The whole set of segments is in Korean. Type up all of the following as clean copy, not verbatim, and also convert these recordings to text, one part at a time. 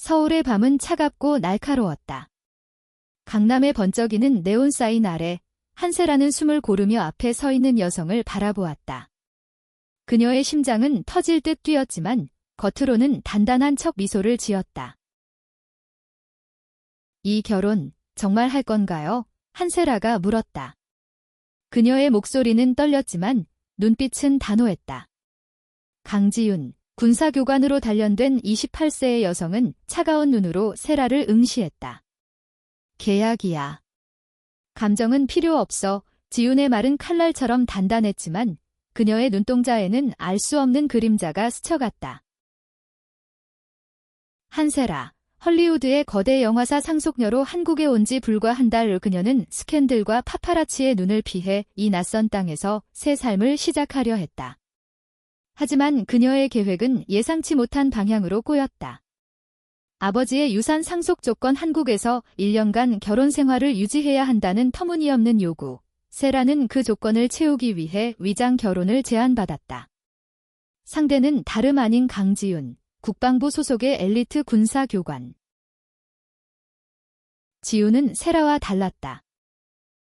서울의 밤은 차갑고 날카로웠다. 강남의 번쩍이는 네온 사인 아래 한세라는 숨을 고르며 앞에 서 있는 여성을 바라보았다. 그녀의 심장은 터질 듯 뛰었지만 겉으로는 단단한 척 미소를 지었다. 이 결혼 정말 할 건가요? 한세라가 물었다. 그녀의 목소리는 떨렸지만 눈빛은 단호했다. 강지윤, 군사교관으로 단련된 28세의 여성은 차가운 눈으로 세라를 응시했다. 계약이야. 감정은 필요 없어. 지윤의 말은 칼날처럼 단단했지만 그녀의 눈동자에는 알 수 없는 그림자가 스쳐갔다. 한세라, 헐리우드의 거대 영화사 상속녀로 한국에 온 지 불과 한 달 그녀는 스캔들과 파파라치의 눈을 피해 이 낯선 땅에서 새 삶을 시작하려 했다. 하지만 그녀의 계획은 예상치 못한 방향으로 꼬였다. 아버지의 유산 상속 조건 한국에서 1년간 결혼 생활을 유지해야 한다는 터무니없는 요구. 세라는 그 조건을 채우기 위해 위장 결혼을 제안받았다. 상대는 다름 아닌 강지윤, 국방부 소속의 엘리트 군사교관. 지윤은 세라와 달랐다.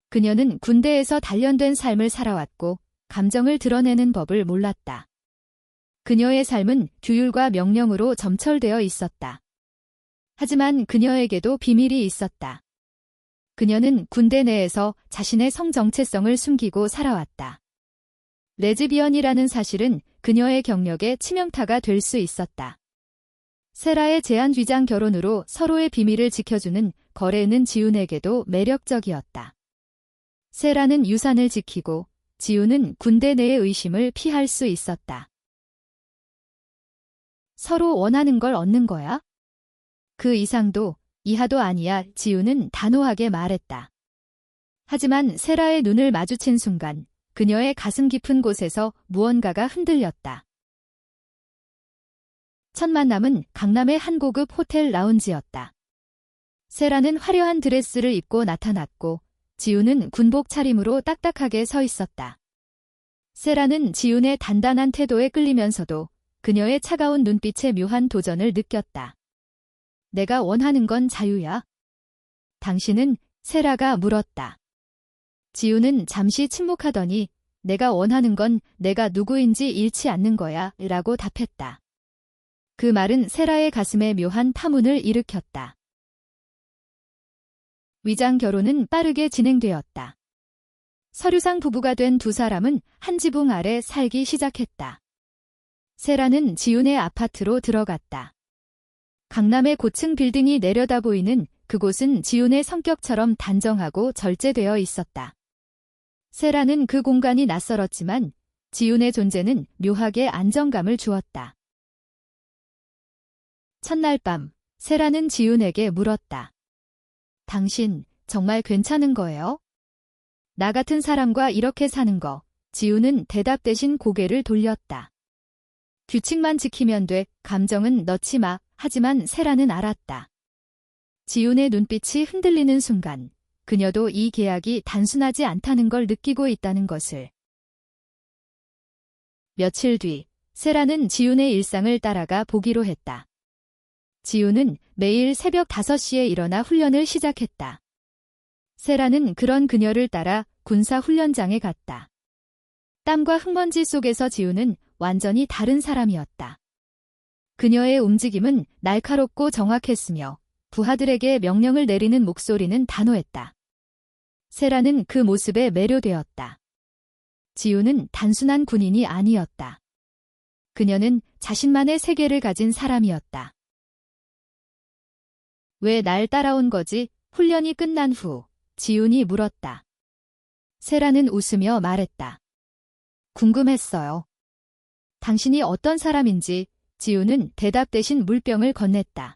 그녀는 군대에서 단련된 삶을 살아왔고 감정을 드러내는 법을 몰랐다. 그녀의 삶은 규율과 명령으로 점철되어 있었다. 하지만 그녀에게도 비밀이 있었다. 그녀는 군대 내에서 자신의 성 정체성을 숨기고 살아왔다. 레즈비언이라는 사실은 그녀의 경력에 치명타가 될 수 있었다. 세라의 제한 위장 결혼으로 서로의 비밀을 지켜주는 거래는 지윤에게도 매력적이었다. 세라는 유산을 지키고 지윤은 군대 내의 의심을 피할 수 있었다. 서로 원하는 걸 얻는 거야? 그 이상도 이하도 아니야. 지윤은 단호하게 말했다. 하지만 세라의 눈을 마주친 순간 그녀의 가슴 깊은 곳에서 무언가가 흔들렸다. 첫 만남은 강남의 한 고급 호텔 라운지였다. 세라는 화려한 드레스를 입고 나타났고 지윤은 군복 차림으로 딱딱하게 서 있었다. 세라는 지윤의 단단한 태도에 끌리면서도 그녀의 차가운 눈빛에 묘한 도전을 느꼈다. 내가 원하는 건 자유야. 당신은? 세라가 물었다. 지윤은 잠시 침묵하더니 내가 원하는 건 내가 누구인지 잃지 않는 거야 라고 답했다. 그 말은 세라의 가슴에 묘한 파문을 일으켰다. 위장 결혼은 빠르게 진행되었다. 서류상 부부가 된 두 사람은 한 지붕 아래 살기 시작했다. 세라는 지윤의 아파트로 들어갔다. 강남의 고층 빌딩이 내려다 보이는 그곳은 지윤의 성격처럼 단정하고 절제되어 있었다. 세라는 그 공간이 낯설었지만 지윤의 존재는 묘하게 안정감을 주었다. 첫날 밤, 세라는 지윤에게 물었다. 당신 정말 괜찮은 거예요? 나 같은 사람과 이렇게 사는 거. 지윤은 대답 대신 고개를 돌렸다. 규칙만 지키면 돼. 감정은 넣지 마. 하지만 세라는 알았다. 지윤의 눈빛이 흔들리는 순간 그녀도 이 계약이 단순하지 않다는 걸 느끼고 있다는 것을. 며칠 뒤 세라는 지윤의 일상을 따라가 보기로 했다. 지윤은 매일 새벽 5시에 일어나 훈련을 시작했다. 세라는 그런 그녀를 따라 군사훈련장에 갔다. 땀과 흙먼지 속에서 지윤은 완전히 다른 사람이었다. 그녀의 움직임은 날카롭고 정확했으며 부하들에게 명령을 내리는 목소리는 단호했다. 세라는 그 모습에 매료되었다. 지윤은 단순한 군인이 아니었다. 그녀는 자신만의 세계를 가진 사람이었다. 왜 날 따라온 거지? 훈련이 끝난 후 지윤이 물었다. 세라는 웃으며 말했다. 궁금했어요. 당신이 어떤 사람인지. 지윤은 대답 대신 물병을 건넸다.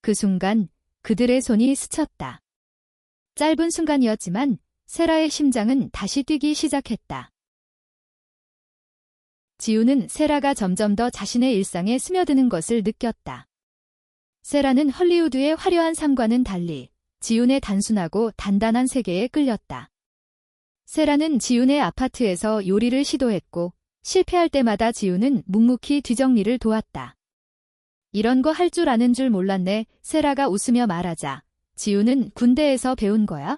그 순간 그들의 손이 스쳤다. 짧은 순간이었지만 세라의 심장은 다시 뛰기 시작했다. 지윤은 세라가 점점 더 자신의 일상에 스며드는 것을 느꼈다. 세라는 헐리우드의 화려한 삶과는 달리 지윤의 단순하고 단단한 세계에 끌렸다. 세라는 지윤의 아파트에서 요리를 시도했고 실패할 때마다 지윤은 묵묵히 뒤정리를 도왔다. 이런 거 할 줄 아는 줄 몰랐네. 세라가 웃으며 말하자 지우는 군대에서 배운 거야?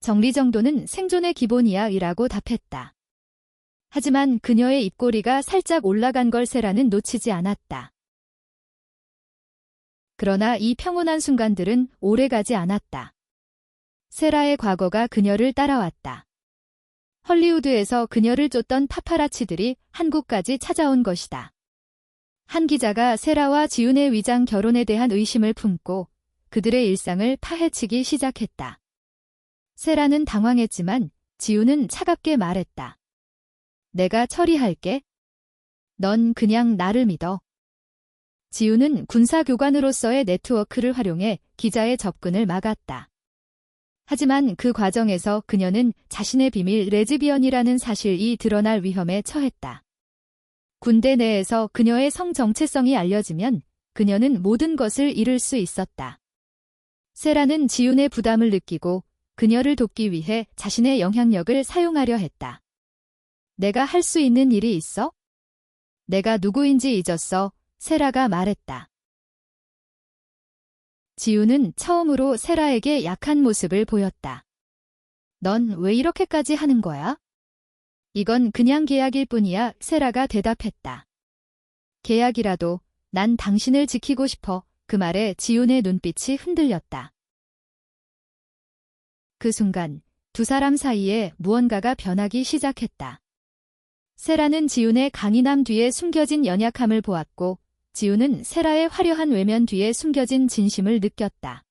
정리정돈은 생존의 기본이야 이라고 답했다. 하지만 그녀의 입꼬리가 살짝 올라간 걸 세라는 놓치지 않았다. 그러나 이 평온한 순간들은 오래가지 않았다. 세라의 과거가 그녀를 따라왔다. 헐리우드에서 그녀를 쫓던 파파라치들이 한국까지 찾아온 것이다. 한 기자가 세라와 지훈의 위장 결혼에 대한 의심을 품고 그들의 일상을 파헤치기 시작했다. 세라는 당황했지만 지훈은 차갑게 말했다. 내가 처리할게. 넌 그냥 나를 믿어. 지훈은 군사교관으로서의 네트워크를 활용해 기자의 접근을 막았다. 하지만 그 과정에서 그녀는 자신의 비밀 레즈비언이라는 사실이 드러날 위험에 처했다. 군대 내에서 그녀의 성 정체성이 알려지면 그녀는 모든 것을 잃을 수 있었다. 세라는 지훈의 부담을 느끼고 그녀를 돕기 위해 자신의 영향력을 사용하려 했다. 내가 할 수 있는 일이 있어? 내가 누구인지 잊었어. 세라가 말했다. 지훈은 처음으로 세라에게 약한 모습을 보였다. 넌 왜 이렇게까지 하는 거야? 이건 그냥 계약일 뿐이야. 세라가 대답했다. 계약이라도 난 당신을 지키고 싶어. 그 말에 지훈의 눈빛이 흔들렸다. 그 순간 두 사람 사이에 무언가가 변하기 시작했다. 세라는 지훈의 강인함 뒤에 숨겨진 연약함을 보았고 지훈은 세라의 화려한 외면 뒤에 숨겨진 진심을 느꼈다.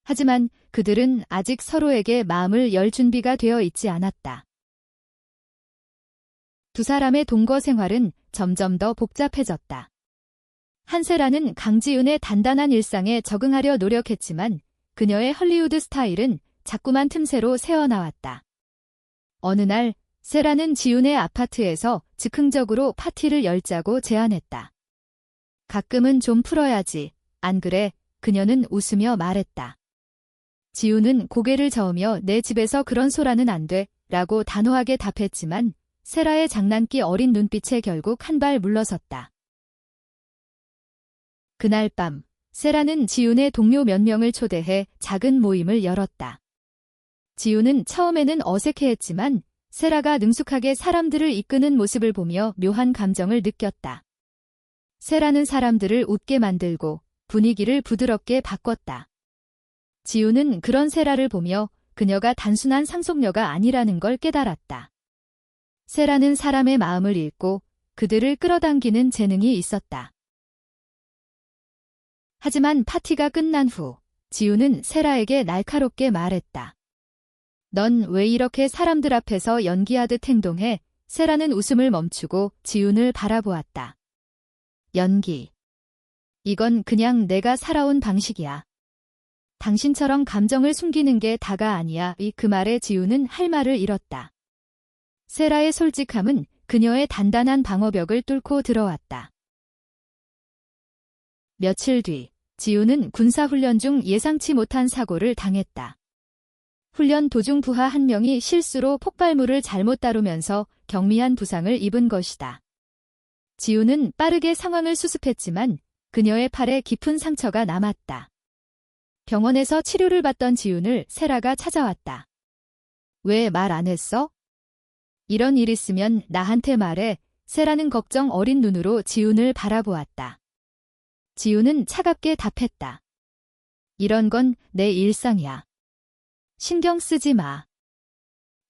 하지만 그들은 아직 서로에게 마음을 열 준비가 되어 있지 않았다. 두 사람의 동거 생활은 점점 더 복잡해졌다. 한세라는 강지훈의 단단한 일상에 적응하려 노력했지만 그녀의 헐리우드 스타일은 자꾸만 틈새로 새어나왔다. 어느 날 세라는 지훈의 아파트에서 즉흥적으로 파티를 열자고 제안했다. 가끔은 좀 풀어야지. 안 그래? 그녀는 웃으며 말했다. 지훈은 고개를 저으며 내 집에서 그런 소라는 안 돼. 라고 단호하게 답했지만 세라의 장난기 어린 눈빛에 결국 한 발 물러섰다. 그날 밤 세라는 지훈의 동료 몇 명을 초대해 작은 모임을 열었다. 지훈은 처음에는 어색해했지만 세라가 능숙하게 사람들을 이끄는 모습을 보며 묘한 감정을 느꼈다. 세라는 사람들을 웃게 만들고 분위기를 부드럽게 바꿨다. 지훈은 그런 세라를 보며 그녀가 단순한 상속녀가 아니라는 걸 깨달았다. 세라는 사람의 마음을 읽고 그들을 끌어당기는 재능이 있었다. 하지만 파티가 끝난 후 지훈은 세라에게 날카롭게 말했다. 넌 왜 이렇게 사람들 앞에서 연기하듯 행동해? 세라는 웃음을 멈추고 지훈을 바라보았다. 연기. 이건 그냥 내가 살아온 방식이야. 당신처럼 감정을 숨기는 게 다가 아니야. 그 말에 지훈은 할 말을 잃었다. 세라의 솔직함은 그녀의 단단한 방어벽을 뚫고 들어왔다. 며칠 뒤 지훈은 군사훈련 중 예상치 못한 사고를 당했다. 훈련 도중 부하 한 명이 실수로 폭발물을 잘못 다루면서 경미한 부상을 입은 것이다. 지훈은 빠르게 상황을 수습했지만 그녀의 팔에 깊은 상처가 남았다. 병원에서 치료를 받던 지훈을 세라가 찾아왔다. 왜 말 안 했어? 이런 일 있으면 나한테 말해. 세라는 걱정 어린 눈으로 지훈을 바라보았다. 지훈은 차갑게 답했다. 이런 건 내 일상이야. 신경 쓰지 마.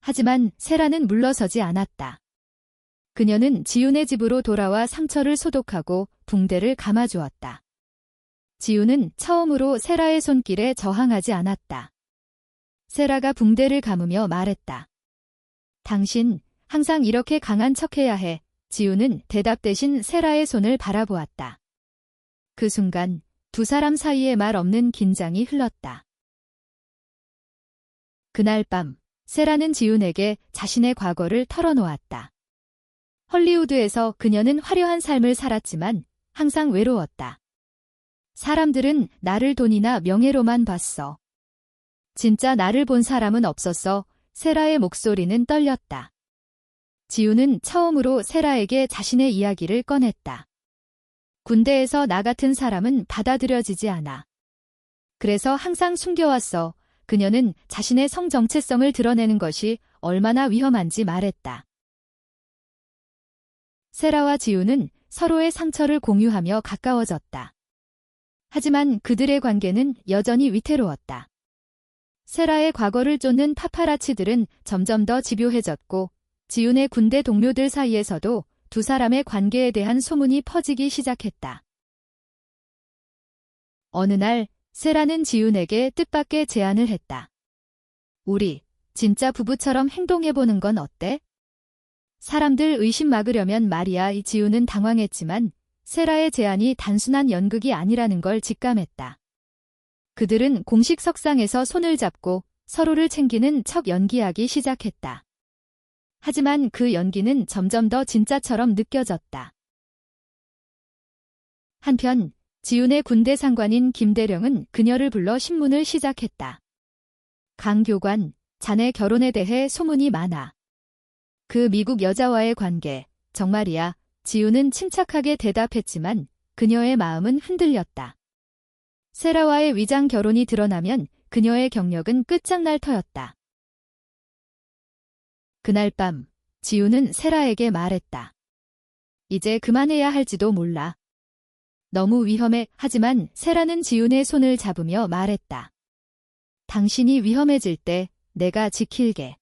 하지만 세라는 물러서지 않았다. 그녀는 지훈의 집으로 돌아와 상처를 소독하고 붕대를 감아주었다. 지훈은 처음으로 세라의 손길에 저항하지 않았다. 세라가 붕대를 감으며 말했다. 당신 항상 이렇게 강한 척해야 해. 지훈은 대답 대신 세라의 손을 바라보았다. 그 순간 두 사람 사이에 말 없는 긴장이 흘렀다. 그날 밤 세라는 지훈에게 자신의 과거를 털어놓았다. 헐리우드에서 그녀는 화려한 삶을 살았지만 항상 외로웠다. 사람들은 나를 돈이나 명예로만 봤어. 진짜 나를 본 사람은 없었어. 세라의 목소리는 떨렸다. 지훈은 처음으로 세라에게 자신의 이야기를 꺼냈다. 군대에서 나 같은 사람은 받아들여지지 않아. 그래서 항상 숨겨왔어. 그녀는 자신의 성 정체성을 드러내는 것이 얼마나 위험한지 말했다. 세라와 지우는 서로의 상처를 공유하며 가까워졌다. 하지만 그들의 관계는 여전히 위태로웠다. 세라의 과거를 쫓는 파파라치들은 점점 더 집요해졌고 지훈의 군대 동료들 사이에서도 두 사람의 관계에 대한 소문이 퍼지기 시작했다. 어느 날 세라는 지훈에게 뜻밖의 제안을 했다. 우리 진짜 부부처럼 행동해보는 건 어때? 사람들 의심 막으려면 말이야. 이 지훈은 당황했지만 세라의 제안이 단순한 연극이 아니라는 걸 직감했다. 그들은 공식 석상에서 손을 잡고 서로를 챙기는 척 연기하기 시작했다. 하지만 그 연기는 점점 더 진짜처럼 느껴졌다. 한편 지훈의 군대 상관인 김대령은 그녀를 불러 신문을 시작했다. 강 교관, 자네 결혼에 대해 소문이 많아. 그 미국 여자와의 관계, 정말이야? 지훈은 침착하게 대답했지만 그녀의 마음은 흔들렸다. 세라와의 위장 결혼이 드러나면 그녀의 경력은 끝장날 터였다. 그날 밤 지훈은 세라에게 말했다. 이제 그만해야 할지도 몰라. 너무 위험해. 하지만 세라는 지훈의 손을 잡으며 말했다. 당신이 위험해질 때 내가 지킬게.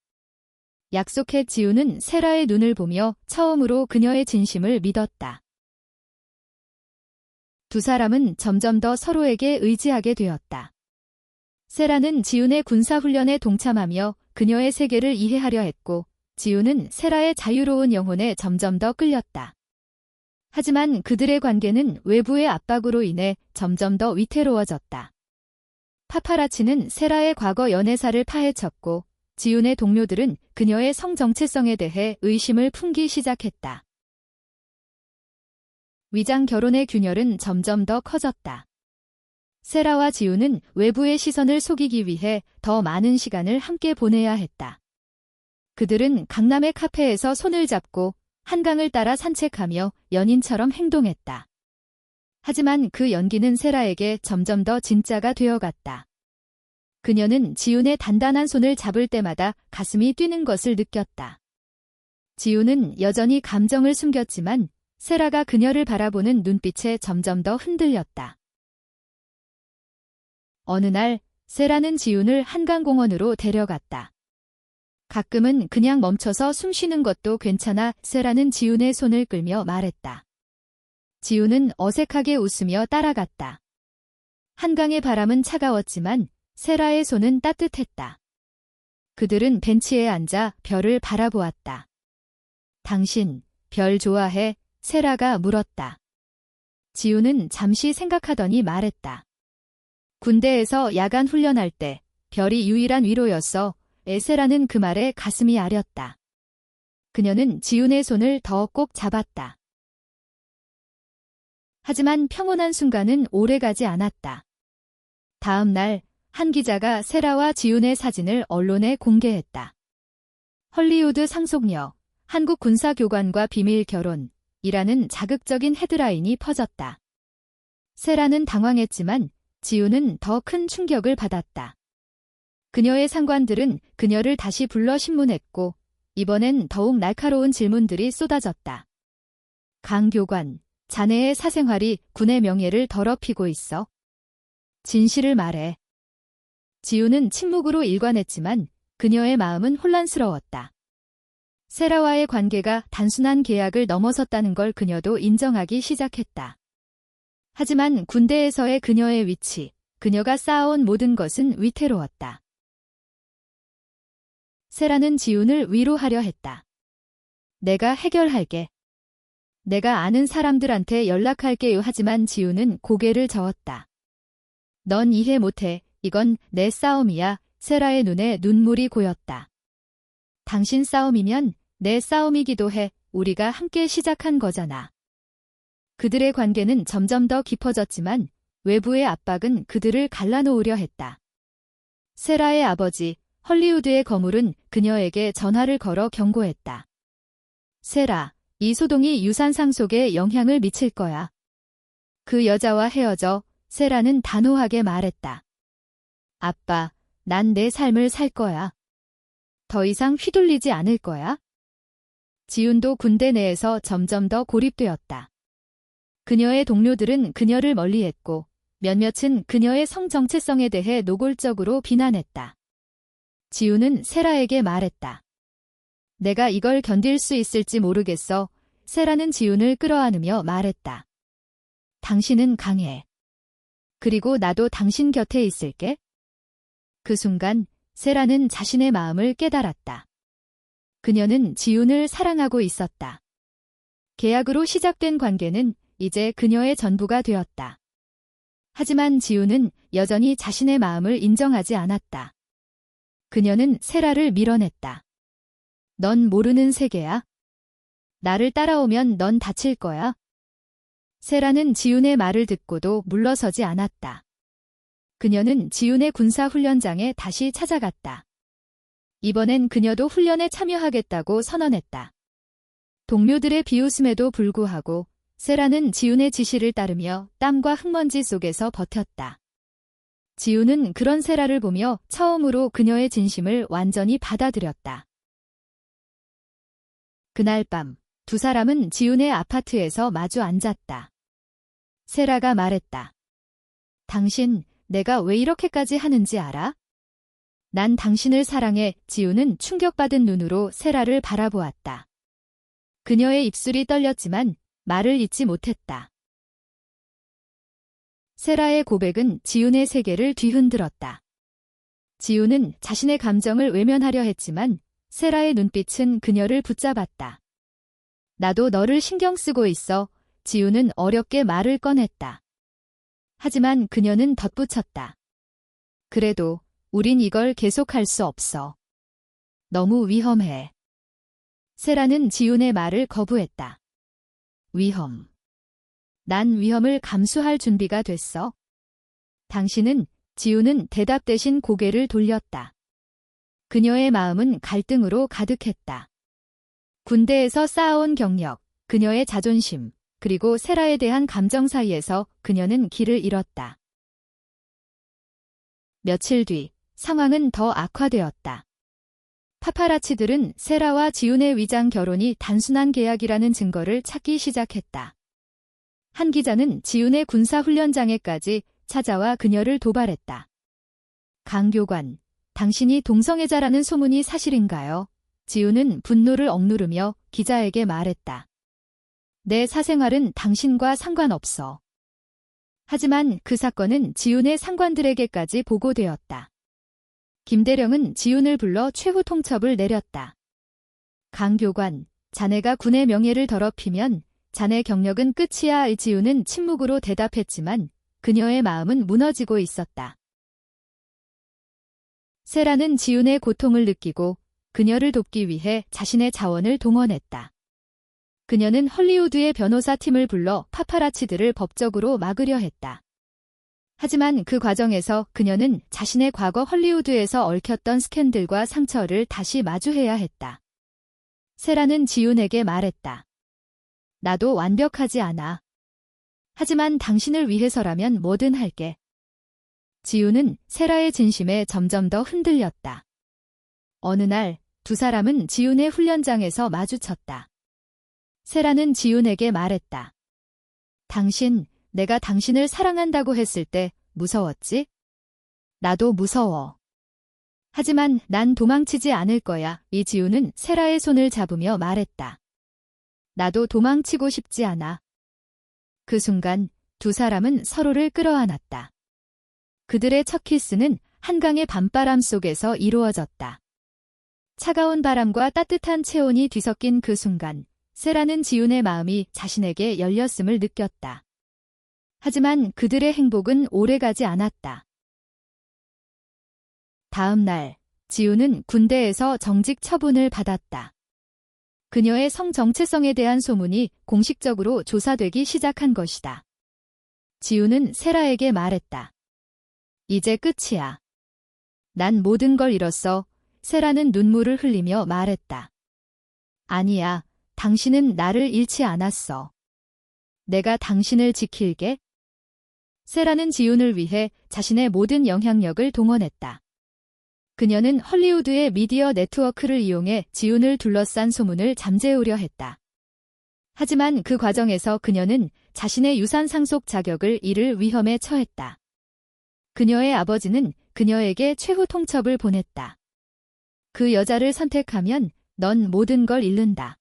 약속해. 지훈은 세라의 눈을 보며 처음으로 그녀의 진심을 믿었다. 두 사람은 점점 더 서로에게 의지하게 되었다. 세라는 지훈의 군사훈련에 동참하며 그녀의 세계를 이해하려 했고 지훈은 세라의 자유로운 영혼에 점점 더 끌렸다. 하지만 그들의 관계는 외부의 압박으로 인해 점점 더 위태로워졌다. 파파라치는 세라의 과거 연애사를 파헤쳤고 지훈의 동료들은 그녀의 성 정체성에 대해 의심을 품기 시작했다. 위장 결혼의 균열은 점점 더 커졌다. 세라와 지훈은 외부의 시선을 속이기 위해 더 많은 시간을 함께 보내야 했다. 그들은 강남의 카페에서 손을 잡고 한강을 따라 산책하며 연인처럼 행동했다. 하지만 그 연기는 세라에게 점점 더 진짜가 되어갔다. 그녀는 지훈의 단단한 손을 잡을 때마다 가슴이 뛰는 것을 느꼈다. 지훈은 여전히 감정을 숨겼지만 세라가 그녀를 바라보는 눈빛에 점점 더 흔들렸다. 어느 날 세라는 지훈을 한강공원으로 데려갔다. 가끔은 그냥 멈춰서 숨 쉬는 것도 괜찮아. 세라는 지훈의 손을 끌며 말했다. 지훈은 어색하게 웃으며 따라갔다. 한강의 바람은 차가웠지만 세라의 손은 따뜻했다. 그들은 벤치에 앉아 별을 바라보았다. 당신 별 좋아해? 세라가 물었다. 지훈은 잠시 생각하더니 말했다. 군대에서 야간 훈련할 때 별이 유일한 위로였어. 세라는 그 말에 가슴이 아렸다. 그녀는 지훈의 손을 더 꼭 잡았다. 하지만 평온한 순간은 오래가지 않았다. 다음 날 한 기자가 세라와 지훈의 사진을 언론에 공개했다. 헐리우드 상속녀, 한국 군사교관과 비밀 결혼이라는 자극적인 헤드라인이 퍼졌다. 세라는 당황했지만 지훈은 더 큰 충격을 받았다. 그녀의 상관들은 그녀를 다시 불러 신문했고 이번엔 더욱 날카로운 질문들이 쏟아졌다. 강 교관, 자네의 사생활이 군의 명예를 더럽히고 있어. 진실을 말해. 지훈은 침묵으로 일관했지만 그녀의 마음은 혼란스러웠다. 세라와의 관계가 단순한 계약을 넘어섰다는 걸 그녀도 인정하기 시작했다. 하지만 군대에서의 그녀의 위치, 그녀가 쌓아온 모든 것은 위태로웠다. 세라는 지훈을 위로하려 했다. 내가 해결할게. 내가 아는 사람들한테 연락할게요. 하지만 지훈은 고개를 저었다. 넌 이해 못해. 이건 내 싸움이야. 세라의 눈에 눈물이 고였다. 당신 싸움이면 내 싸움이기도 해. 우리가 함께 시작한 거잖아. 그들의 관계는 점점 더 깊어졌지만 외부의 압박은 그들을 갈라놓으려 했다. 세라의 아버지, 헐리우드의 거물은 그녀에게 전화를 걸어 경고했다. 세라, 이 소동이 유산 상속에 영향을 미칠 거야. 그 여자와 헤어져 세라는 단호하게 말했다. 아빠, 난 내 삶을 살 거야. 더 이상 휘둘리지 않을 거야. 지훈도 군대 내에서 점점 더 고립되었다. 그녀의 동료들은 그녀를 멀리했고 몇몇은 그녀의 성 정체성에 대해 노골적으로 비난했다. 지훈은 세라에게 말했다. 내가 이걸 견딜 수 있을지 모르겠어. 세라는 지훈을 끌어안으며 말했다. 당신은 강해. 그리고 나도 당신 곁에 있을게. 그 순간 세라는 자신의 마음을 깨달았다. 그녀는 지훈을 사랑하고 있었다. 계약으로 시작된 관계는 이제 그녀의 전부가 되었다. 하지만 지훈은 여전히 자신의 마음을 인정하지 않았다. 그녀는 세라를 밀어냈다. 넌 모르는 세계야. 나를 따라오면 넌 다칠 거야. 세라는 지훈의 말을 듣고도 물러서지 않았다. 그녀는 지훈의 군사훈련장에 다시 찾아갔다. 이번엔 그녀도 훈련에 참여하겠다고 선언했다. 동료들의 비웃음에도 불구하고 세라는 지훈의 지시를 따르며 땀과 흙먼지 속에서 버텼다. 지훈은 그런 세라를 보며 처음으로 그녀의 진심을 완전히 받아들였다. 그날 밤, 두 사람은 지훈의 아파트에서 마주 앉았다. 세라가 말했다. 당신, 내가 왜 이렇게까지 하는지 알아? 난 당신을 사랑해. 지훈은 충격받은 눈으로 세라를 바라보았다. 그녀의 입술이 떨렸지만 말을 잇지 못했다. 세라의 고백은 지훈의 세계를 뒤흔들었다. 지훈은 자신의 감정을 외면하려 했지만 세라의 눈빛은 그녀를 붙잡았다. 나도 너를 신경 쓰고 있어. 지훈은 어렵게 말을 꺼냈다. 하지만 그녀는 덧붙였다. 그래도 우린 이걸 계속할 수 없어. 너무 위험해. 세라는 지훈의 말을 거부했다. 위험. 난 위험을 감수할 준비가 됐어. 당신은, 지훈은 대답 대신 고개를 돌렸다. 그녀의 마음은 갈등으로 가득했다. 군대에서 쌓아온 경력, 그녀의 자존심, 그리고 세라에 대한 감정 사이에서 그녀는 길을 잃었다. 며칠 뒤, 상황은 더 악화되었다. 파파라치들은 세라와 지훈의 위장 결혼이 단순한 계약이라는 증거를 찾기 시작했다. 한 기자는 지훈의 군사훈련장에까지 찾아와 그녀를 도발했다. 강 교관, 당신이 동성애자라는 소문이 사실인가요? 지훈은 분노를 억누르며 기자에게 말했다. 내 사생활은 당신과 상관없어. 하지만 그 사건은 지훈의 상관들에게까지 보고되었다. 김대령은 지훈을 불러 최후 통첩을 내렸다. 강 교관, 자네가 군의 명예를 더럽히면 자네 경력은 끝이야. 지훈은 침묵으로 대답했지만 그녀의 마음은 무너지고 있었다. 세라는 지훈의 고통을 느끼고 그녀를 돕기 위해 자신의 자원을 동원했다. 그녀는 헐리우드의 변호사 팀을 불러 파파라치들을 법적으로 막으려 했다. 하지만 그 과정에서 그녀는 자신의 과거 헐리우드에서 얽혔던 스캔들과 상처를 다시 마주해야 했다. 세라는 지훈에게 말했다. 나도 완벽하지 않아. 하지만 당신을 위해서라면 뭐든 할게. 지훈은 세라의 진심에 점점 더 흔들렸다. 어느 날 두 사람은 지훈의 훈련장에서 마주쳤다. 세라는 지훈에게 말했다. 당신, 내가 당신을 사랑한다고 했을 때 무서웠지? 나도 무서워. 하지만 난 도망치지 않을 거야. 지훈은 세라의 손을 잡으며 말했다. 나도 도망치고 싶지 않아. 그 순간 두 사람은 서로를 끌어안았다. 그들의 첫 키스는 한강의 밤바람 속에서 이루어졌다. 차가운 바람과 따뜻한 체온이 뒤섞인 그 순간, 세라는 지훈의 마음이 자신에게 열렸음을 느꼈다. 하지만 그들의 행복은 오래가지 않았다. 다음 날, 지훈은 군대에서 정직 처분을 받았다. 그녀의 성 정체성에 대한 소문이 공식적으로 조사되기 시작한 것이다. 지훈은 세라에게 말했다. 이제 끝이야. 난 모든 걸 잃었어. 세라는 눈물을 흘리며 말했다. 아니야, 당신은 나를 잃지 않았어. 내가 당신을 지킬게. 세라는 지훈을 위해 자신의 모든 영향력을 동원했다. 그녀는 헐리우드의 미디어 네트워크를 이용해 지훈을 둘러싼 소문을 잠재우려 했다. 하지만 그 과정에서 그녀는 자신의 유산 상속 자격을 잃을 위험에 처했다. 그녀의 아버지는 그녀에게 최후 통첩을 보냈다. 그 여자를 선택하면 넌 모든 걸 잃는다.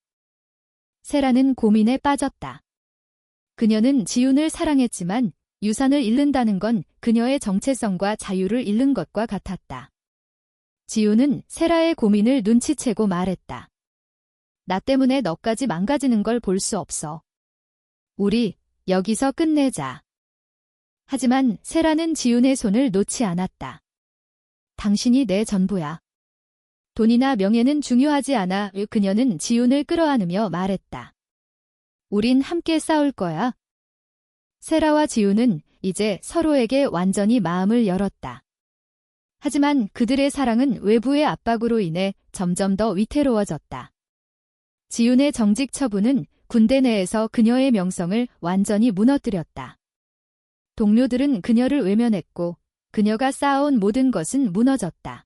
세라는 고민에 빠졌다. 그녀는 지훈을 사랑했지만 유산을 잃는다는 건 그녀의 정체성과 자유를 잃는 것과 같았다. 지훈은 세라의 고민을 눈치채고 말했다. 나 때문에 너까지 망가지는 걸 볼 수 없어. 우리 여기서 끝내자. 하지만 세라는 지훈의 손을 놓지 않았다. 당신이 내 전부야. 돈이나 명예는 중요하지 않아. 그녀는 지훈을 끌어안으며 말했다. 우린 함께 싸울 거야. 세라와 지훈은 이제 서로에게 완전히 마음을 열었다. 하지만 그들의 사랑은 외부의 압박으로 인해 점점 더 위태로워졌다. 지훈의 정직 처분은 군대 내에서 그녀의 명성을 완전히 무너뜨렸다. 동료들은 그녀를 외면했고 그녀가 쌓아온 모든 것은 무너졌다.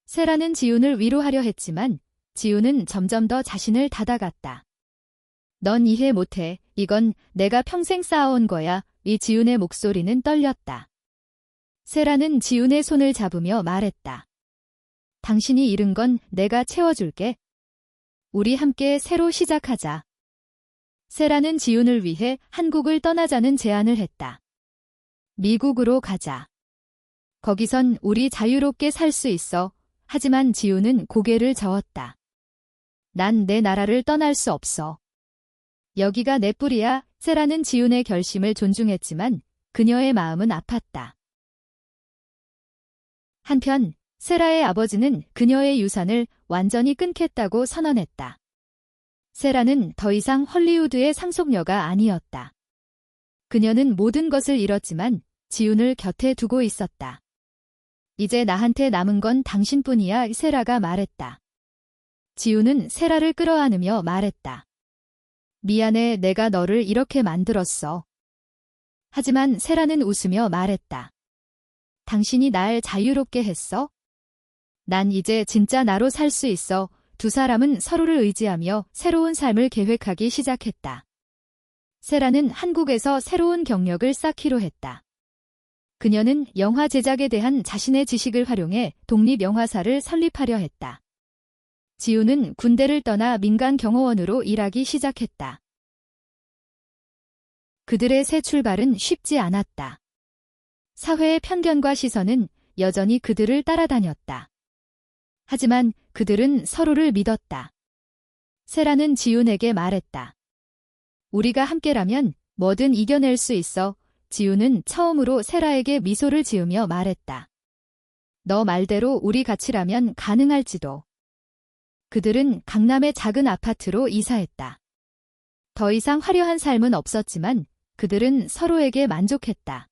세라는 지훈을 위로하려 했지만 지훈은 점점 더 자신을 닫아갔다. 넌 이해 못해. 이건 내가 평생 쌓아온 거야. 이 지훈의 목소리는 떨렸다. 세라는 지훈의 손을 잡으며 말했다. 당신이 잃은 건 내가 채워줄게. 우리 함께 새로 시작하자. 세라는 지훈을 위해 한국을 떠나자는 제안을 했다. 미국으로 가자. 거기선 우리 자유롭게 살 수 있어. 하지만 지훈은 고개를 저었다. 난 내 나라를 떠날 수 없어. 여기가 내 뿌리야. 세라는 지훈의 결심을 존중했지만 그녀의 마음은 아팠다. 한편 세라의 아버지는 그녀의 유산을 완전히 끊겠다고 선언했다. 세라는 더 이상 헐리우드의 상속녀가 아니었다. 그녀는 모든 것을 잃었지만 지훈을 곁에 두고 있었다. 이제 나한테 남은 건 당신뿐이야. 세라가 말했다. 지훈은 세라를 끌어안으며 말했다. 미안해. 내가 너를 이렇게 만들었어. 하지만 세라는 웃으며 말했다. 당신이 날 자유롭게 했어? 난 이제 진짜 나로 살 수 있어. 두 사람은 서로를 의지하며 새로운 삶을 계획하기 시작했다. 세라는 한국에서 새로운 경력을 쌓기로 했다. 그녀는 영화 제작에 대한 자신의 지식을 활용해 독립영화사를 설립하려 했다. 지훈은 군대를 떠나 민간 경호원으로 일하기 시작했다. 그들의 새 출발은 쉽지 않았다. 사회의 편견과 시선은 여전히 그들을 따라다녔다. 하지만 그들은 서로를 믿었다. 세라는 지훈에게 말했다. 우리가 함께라면 뭐든 이겨낼 수 있어. 지훈은 처음으로 세라에게 미소를 지으며 말했다. 너 말대로 우리 같이라면 가능할지도. 그들은 강남의 작은 아파트로 이사했다. 더 이상 화려한 삶은 없었지만 그들은 서로에게 만족했다.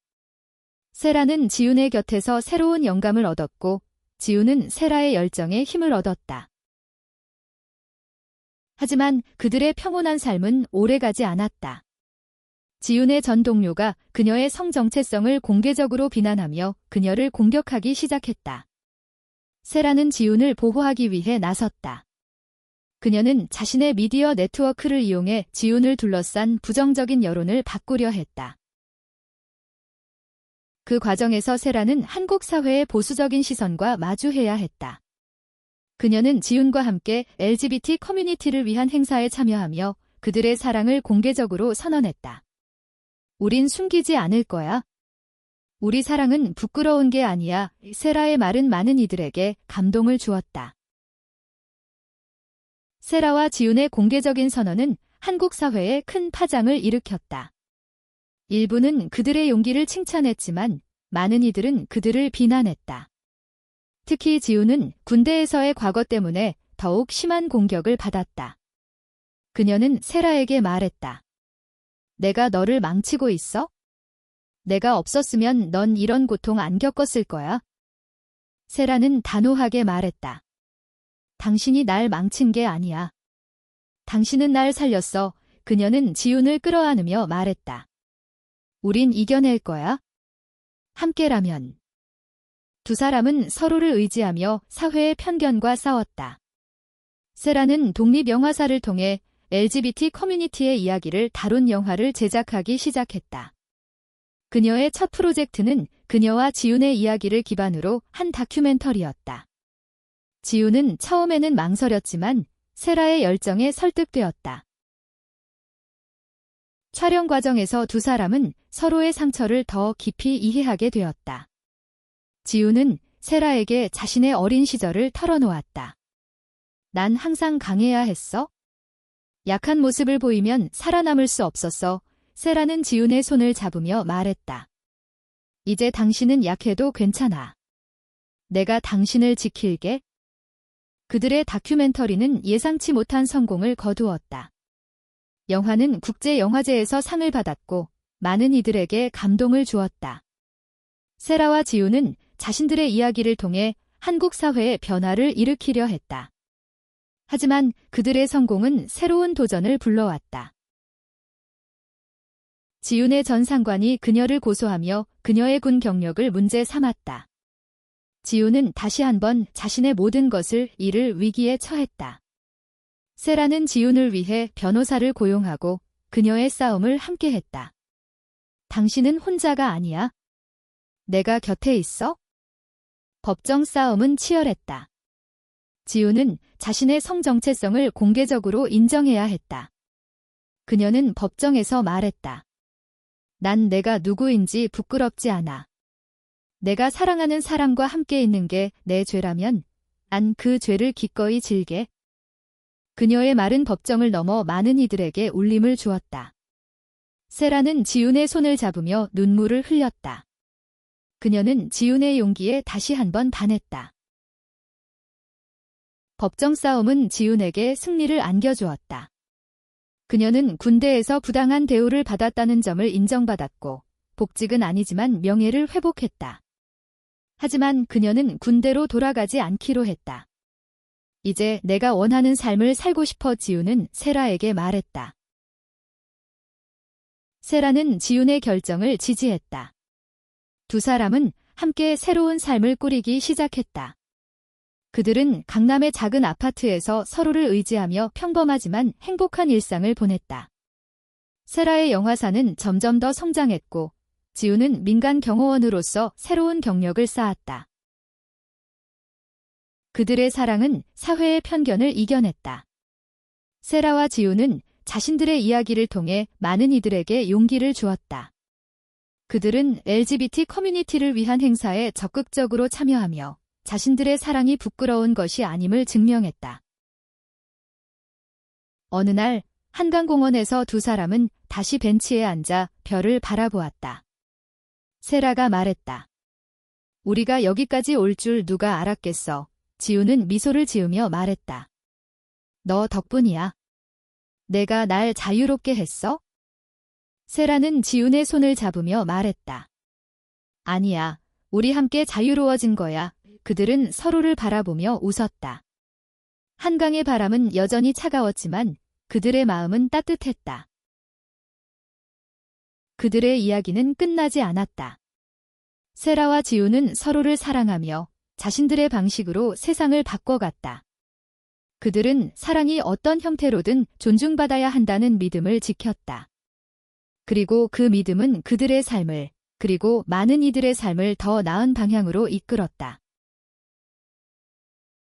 세라는 지훈의 곁에서 새로운 영감을 얻었고 지훈은 세라의 열정에 힘을 얻었다. 하지만 그들의 평온한 삶은 오래가지 않았다. 지훈의 전 동료가 그녀의 성 정체성을 공개적으로 비난하며 그녀를 공격하기 시작했다. 세라는 지훈을 보호하기 위해 나섰다. 그녀는 자신의 미디어 네트워크를 이용해 지훈을 둘러싼 부정적인 여론을 바꾸려 했다. 그 과정에서 세라는 한국 사회의 보수적인 시선과 마주해야 했다. 그녀는 지훈과 함께 LGBT 커뮤니티를 위한 행사에 참여하며 그들의 사랑을 공개적으로 선언했다. 우린 숨기지 않을 거야. 우리 사랑은 부끄러운 게 아니야. 세라의 말은 많은 이들에게 감동을 주었다. 세라와 지훈의 공개적인 선언은 한국 사회에 큰 파장을 일으켰다. 일부는 그들의 용기를 칭찬했지만 많은 이들은 그들을 비난했다. 특히 지훈은 군대에서의 과거 때문에 더욱 심한 공격을 받았다. 그녀는 세라에게 말했다. 내가 너를 망치고 있어? 내가 없었으면 넌 이런 고통 안 겪었을 거야. 세라는 단호하게 말했다. 당신이 날 망친 게 아니야. 당신은 날 살렸어. 그녀는 지훈을 끌어안으며 말했다. 우린 이겨낼 거야. 함께라면. 두 사람은 서로를 의지하며 사회의 편견과 싸웠다. 세라는 독립영화사를 통해 LGBT 커뮤니티의 이야기를 다룬 영화를 제작하기 시작했다. 그녀의 첫 프로젝트는 그녀와 지훈의 이야기를 기반으로 한 다큐멘터리였다. 지훈은 처음에는 망설였지만 세라의 열정에 설득되었다. 촬영 과정에서 두 사람은 서로의 상처를 더 깊이 이해하게 되었다. 지훈은 세라에게 자신의 어린 시절을 털어놓았다. 난 항상 강해야 했어? 약한 모습을 보이면 살아남을 수 없었어. 세라는 지훈의 손을 잡으며 말했다. 이제 당신은 약해도 괜찮아. 내가 당신을 지킬게. 그들의 다큐멘터리는 예상치 못한 성공을 거두었다. 영화는 국제영화제에서 상을 받았고 많은 이들에게 감동을 주었다. 세라와 지훈은 자신들의 이야기를 통해 한국 사회의 변화를 일으키려 했다. 하지만 그들의 성공은 새로운 도전을 불러왔다. 지훈의 전 상관이 그녀를 고소하며 그녀의 군 경력을 문제 삼았다. 지훈은 다시 한번 자신의 모든 것을 잃을 위기에 처했다. 세라는 지훈을 위해 변호사를 고용하고 그녀의 싸움을 함께했다. 당신은 혼자가 아니야. 내가 곁에 있어? 법정 싸움은 치열했다. 지훈은 자신의 성 정체성을 공개적으로 인정해야 했다. 그녀는 법정에서 말했다. 난 내가 누구인지 부끄럽지 않아. 내가 사랑하는 사람과 함께 있는 게 내 죄라면 난 그 죄를 기꺼이 질게. 그녀의 말은 법정을 넘어 많은 이들에게 울림을 주었다. 세라는 지훈의 손을 잡으며 눈물을 흘렸다. 그녀는 지훈의 용기에 다시 한번 반했다. 법정 싸움은 지훈에게 승리를 안겨주었다. 그녀는 군대에서 부당한 대우를 받았다는 점을 인정받았고 복직은 아니지만 명예를 회복했다. 하지만 그녀는 군대로 돌아가지 않기로 했다. 이제 내가 원하는 삶을 살고 싶어 지훈은 세라에게 말했다. 세라는 지훈의 결정을 지지했다. 두 사람은 함께 새로운 삶을 꾸리기 시작했다. 그들은 강남의 작은 아파트에서 서로를 의지하며 평범하지만 행복한 일상을 보냈다. 세라의 영화사는 점점 더 성장했고 지훈은 민간 경호원으로서 새로운 경력을 쌓았다. 그들의 사랑은 사회의 편견을 이겨냈다. 세라와 지훈은 자신들의 이야기를 통해 많은 이들에게 용기를 주었다. 그들은 LGBT 커뮤니티를 위한 행사에 적극적으로 참여하며 자신들의 사랑이 부끄러운 것이 아님을 증명했다. 어느 날 한강공원에서 두 사람은 다시 벤치에 앉아 별을 바라보았다. 세라가 말했다. 우리가 여기까지 올 줄 누가 알았겠어. 지훈은 미소를 지으며 말했다. 너 덕분이야. 내가 날 자유롭게 했어? 세라는 지훈의 손을 잡으며 말했다. 아니야. 우리 함께 자유로워진 거야. 그들은 서로를 바라보며 웃었다. 한강의 바람은 여전히 차가웠지만 그들의 마음은 따뜻했다. 그들의 이야기는 끝나지 않았다. 세라와 지훈은 서로를 사랑하며 자신들의 방식으로 세상을 바꿔갔다. 그들은 사랑이 어떤 형태로든 존중받아야 한다는 믿음을 지켰다. 그리고 그 믿음은 그들의 삶을, 그리고 많은 이들의 삶을 더 나은 방향으로 이끌었다.